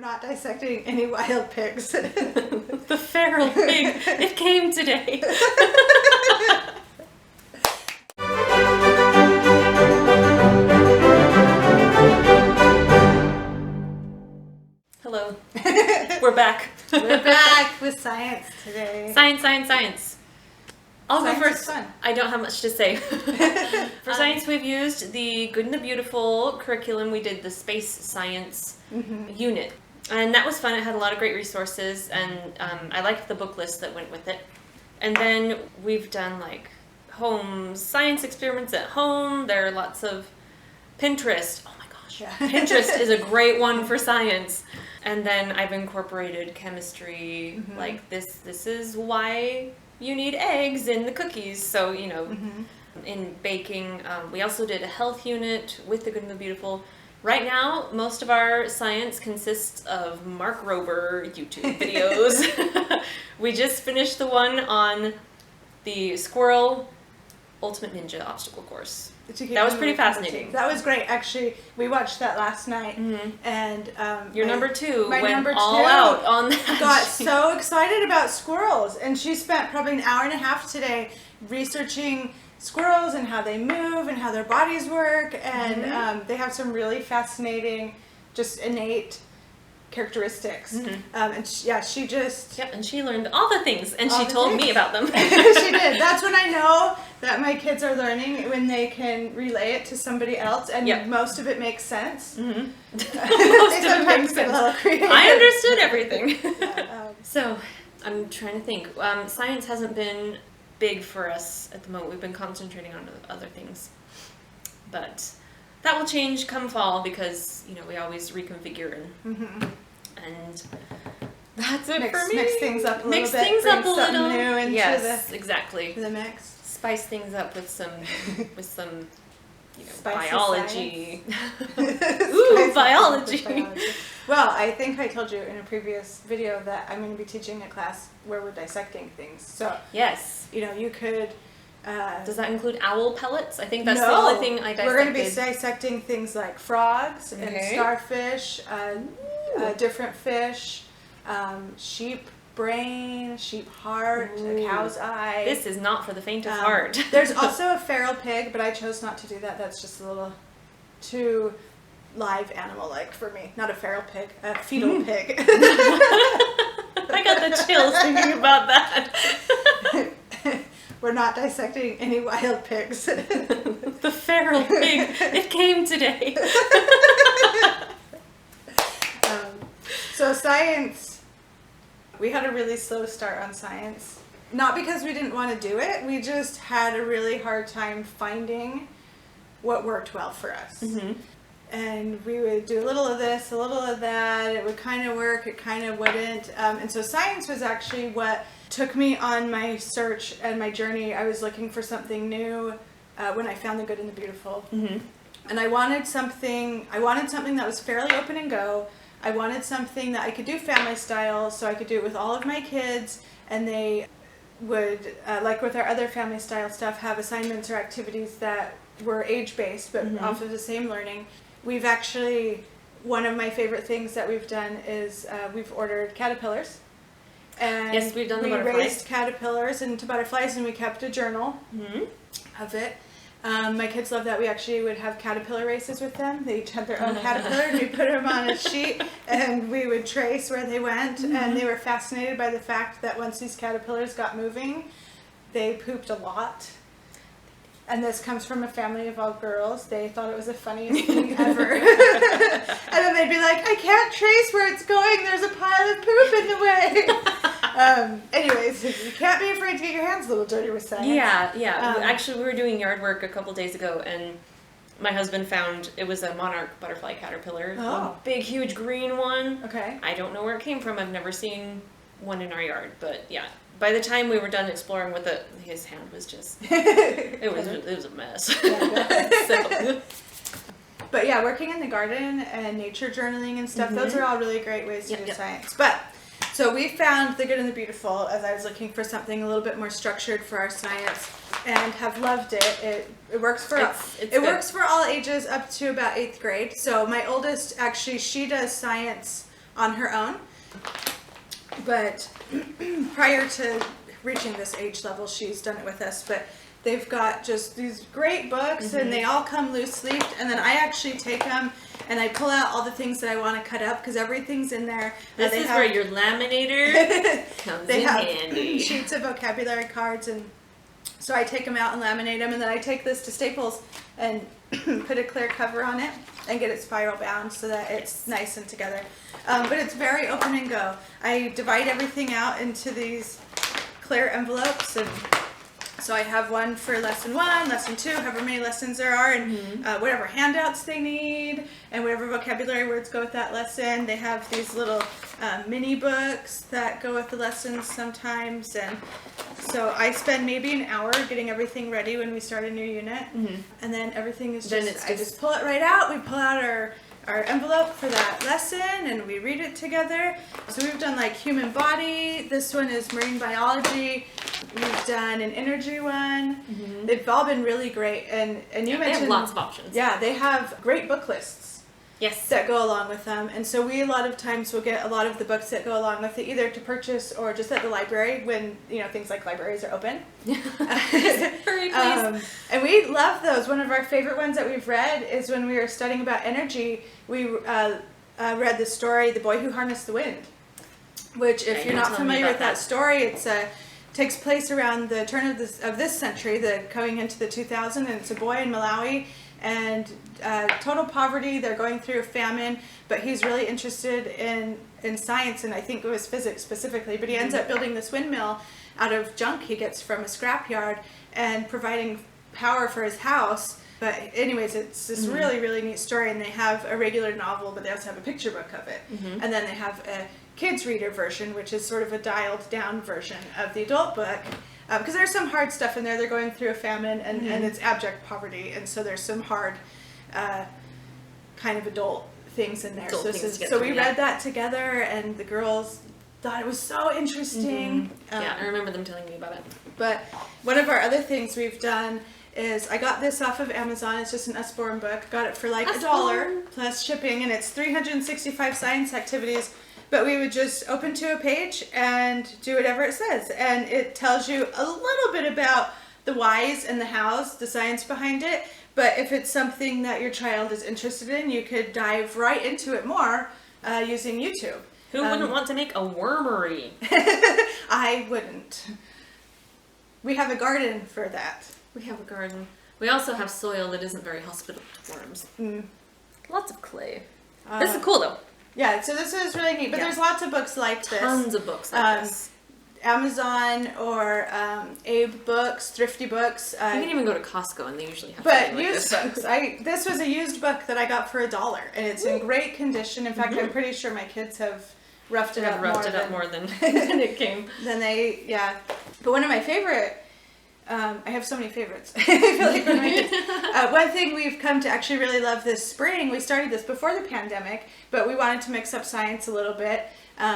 not dissecting any wild pigs. The feral pig, it came today. Hello. We're back. We're back with science today. Science, science, science. I'll go first. Fun. I don't have much to say. For science, we've used the Good and the Beautiful curriculum. We did the space science unit. And that was fun. It had a lot of great resources, and I liked the book list that went with it. And then we've done like home science experiments at home. There are lots of PINTREST. Oh my gosh. Yeah. PINTREST is a great one for science. And then I've incorporated chemistry. Like this is why you need eggs in the cookies. So, you know, in baking, we also did a health unit with the Good and the Beautiful. Right now, most of our science consists of Mark Rober YouTube videos. We just finished the one on the Squirrel Ultimate Ninja obstacle course. That was pretty fascinating. That was great. Actually, we watched that last night, and your number two went all out on that. Got so excited about squirrels, and she spent probably an hour and a half today researching squirrels and how they move and how their bodies work, and they have some really fascinating, just innate characteristics. And she just... Yep, and she learned all the things, and she told me about them. She did. That's when I know that my kids are learning, when they can relay it to somebody else, and most of it makes sense. Most of it makes sense. I understood everything. So, I'm trying to think. Science hasn't been big for us at the moment. We've been concentrating on other things. But that will change come fall because, you know, we always reconfigure and that's it for me. Mix things up a little bit. Mix things up a little. New into yes, exactly. The mix. Spice things up with some you know, Spicy biology. Ooh, biology. Well, I think I told you in a previous video that I'm going to be teaching a class where we're dissecting things. So yes, you know, you could. Does that include owl pellets? I think that's the only thing I dissected. We're going to be dissecting things like frogs and starfish, different fish, sheep brain, sheep heart, a cow's eye. This is not for the faint of heart. There's also a feral pig, but I chose not to do that. That's just a little too live animal-like for me. Not a feral pig, a fetal pig. I got the chills thinking about that. We're not dissecting any wild pigs. The feral pig, it came today. So science, we had a really slow start on science. Not because we didn't want to do it, we just had a really hard time finding what worked well for us. And we would do a little of this, a little of that, it would kind of work, it kind of wouldn't. And so science was actually what took me on my search and my journey. I was looking for something new when I found the Good and the Beautiful. And I wanted something that was fairly open and go. I wanted something that I could do family style, so I could do it with all of my kids, and they would, like with our other family style stuff, have assignments or activities that were age-based, but offer the same learning. We've actually, one of my favorite things that we've done is we've ordered caterpillars. And yes, we've done the butterflies. We raised caterpillars into butterflies, and we kept a journal of it. My kids love that. We actually would have caterpillar races with them. They each had their own caterpillar, and we put them on a sheet, and we would trace where they went, and they were fascinated by the fact that once these caterpillars got moving, they pooped a lot. And this comes from a family of all girls. They thought it was the funniest thing ever. And then they'd be like, I can't trace where it's going. There's a pile of poop in the way. Anyways, you can't be afraid to get your hands a little dirty with science. Yeah. Actually, we were doing yard work a couple days ago, and my husband found it was a monarch butterfly caterpillar. A big, huge green one. Okay. I don't know where it came from. I've never seen one in our yard, but yeah. By the time we were done exploring with it, his hand was just, it was a mess. So. But yeah, working in the garden and nature journaling and stuff, those are all really great ways to do science. But, so we found the Good and the Beautiful as I was looking for something a little bit more structured for our science, and have loved it. It works for works for all ages up to about 8th grade. So my oldest, actually, she does science on her own. But prior to reaching this age level, she's done it with us. But they've got just these great books, and they all come loose leafed. And then I actually take them and I pull out all the things that I want to cut up because everything's in there. This is where your laminator comes in handy. Sheets of vocabulary cards, and so I take them out and laminate them, and then I take this to Staples and put a clear cover on it and get it spiral bound so that it's nice and together. But it's very open and go. I divide everything out into these clear envelopes, and so I have one for lesson 1, lesson 2, however many lessons there are, and whatever handouts they need, and whatever vocabulary words go with that lesson. They have these little mini books that go with the lessons sometimes, and so I spend maybe an hour getting everything ready when we start a new unit, and then everything is I just pull it right out. We pull out our envelope for that lesson, and we read it together. So we've done like human body. This one is marine biology. We've done an energy one. They've all been really great, and you mentioned they have lots of options. Yeah, they have great book lists. Yes. That go along with them, and so we a lot of times will get a lot of the books that go along with it, either to purchase or just at the library when things like libraries are open. Hurry, please. And we love those. One of our favorite ones that we've read is when we were studying about energy. We read the story "The Boy Who Harnessed the Wind," which, if you're not familiar with that story, it's takes place around the turn of this century, coming into the 2000s, and it's a boy in Malawi. And total poverty. They're going through a famine, but he's really interested in science, and I think it was physics specifically. But he ends up building this windmill out of junk he gets from a scrapyard and providing power for his house. But anyways, it's this really, really neat story, and they have a regular novel, but they also have a picture book of it. And then they have a kids reader version, which is sort of a dialed down version of the adult book. Because there's some hard stuff in there. They're going through a famine, and it's abject poverty, and so there's some hard kind of adult things in there. So we read that together, and the girls thought it was so interesting. Yeah, I remember them telling me about it. But one of our other things we've done is I got this off of Amazon. It's just an Usborne book. Got it for like $1 plus shipping, and it's 365 science activities. But we would just open to a page and do whatever it says. And it tells you a little bit about the whys and the hows, the science behind it. But if it's something that your child is interested in, you could dive right into it more using YouTube. Who wouldn't want to make a wormery? I wouldn't. We have a garden for that. We have a garden. We also have soil that isn't very hospitable to worms. Lots of clay. This is cool, though. Yeah, so this is really neat, but there's lots of books like this. Tons of books like this. Amazon or Abe Books, Thrifty Books. You can even go to Costco, and they usually have. But used books. This was a used book that I got for $1, and it's in great condition. In fact, I'm pretty sure my kids have roughed it up more than it came. But one of my favorite. I have so many favorites. I feel like one of my kids. One thing we've come to actually really love this spring, we started this before the pandemic, but we wanted to mix up science a little bit.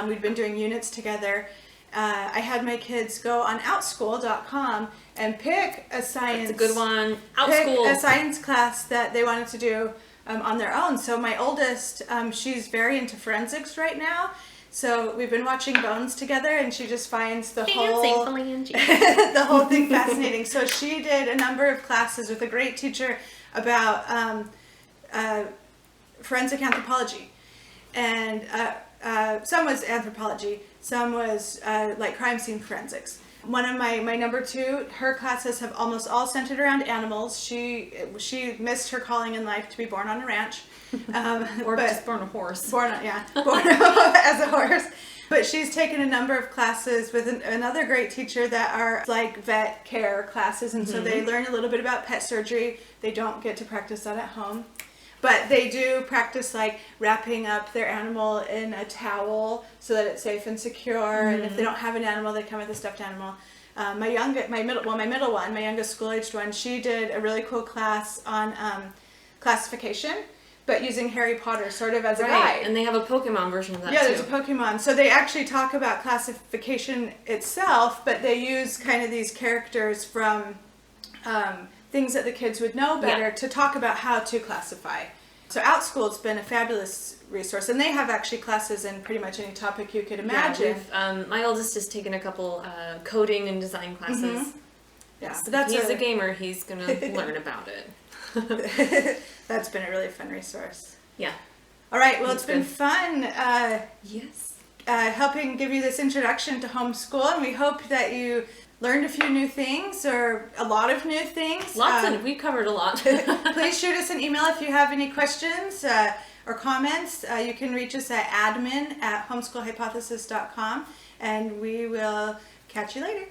We'd been doing units together. I had my kids go on Outschool.com and pick a science. That's a good one. Outschool. Pick a science class that they wanted to do on their own. So my oldest, she's very into forensics right now. So we've been watching Bones together, and she just finds the whole thing fascinating. So she did a number of classes with a great teacher about forensic anthropology, and some was anthropology, some was like crime scene forensics. One of my number 2, her classes have almost all centered around animals. She missed her calling in life to be born on a ranch. Or just born a horse. Born as a horse. But she's taken a number of classes with another great teacher that are like vet care classes, and so they learn a little bit about pet surgery. They don't get to practice that at home. But they do practice like wrapping up their animal in a towel so that it's safe and secure. And if they don't have an animal, they come with a stuffed animal. My middle one, my youngest school-aged one, she did a really cool class on classification, but using Harry Potter sort of as a guide. And they have a Pokemon version of that too. Yeah, there's a Pokemon. So they actually talk about classification itself, but they use kind of these characters from things that the kids would know better to talk about how to classify. So Outschool's been a fabulous resource, and they have actually classes in pretty much any topic you could imagine. Yeah, my oldest has taken a couple coding and design classes. Yeah, So so that's he's a gamer. He's gonna learn about it. That's been a really fun resource. Yeah. All right. Well, That's it's been good. fun Yes. helping give you this introduction to homeschool, and we hope that you learned a few new things or a lot of new things. We covered a lot. Please shoot us an email if you have any questions or comments. You can reach us at admin@homeschoolhypothesis.com, and we will catch you later.